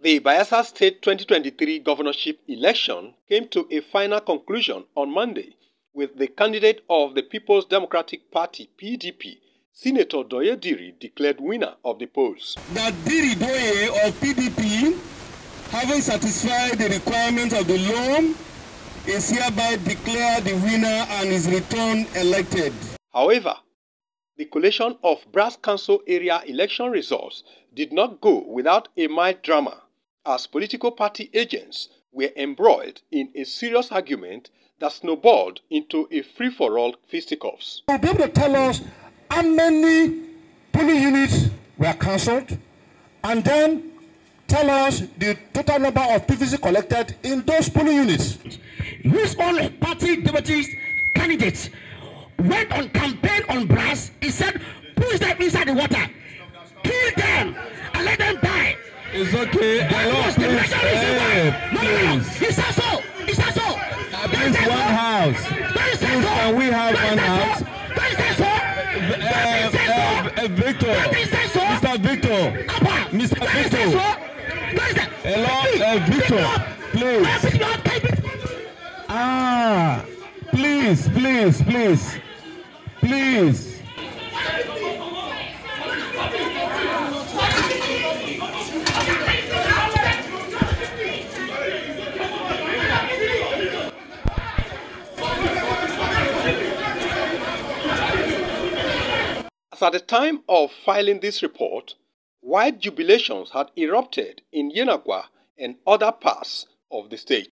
The Bayelsa State 2023 governorship election came to a final conclusion on Monday, with the candidate of the People's Democratic Party (PDP), Senator Doye Diri, declared winner of the polls. That Diri Doye of PDP, having satisfied the requirements of the law, is hereby declared the winner and is returned elected. However, the collation of Brass Council area election results did not go without a mild drama, as political party agents were embroiled in a serious argument that snowballed into a free-for-all fisticuffs. You'll be able to tell us how many polling units were cancelled, and then tell us the total number of PVC collected in those polling units. Whose own party deputy candidates went on campaign on Brass. He said, push them inside the water, kill them, and let them die. It's okay. He said so. He said so. At least one house. Can we have one house? Victor. Mr. Victor. Mr. Victor. Hello, Victor. Please. Please. As at the time of filing this report, wild jubilations had erupted in YENAGOA and other parts of the state.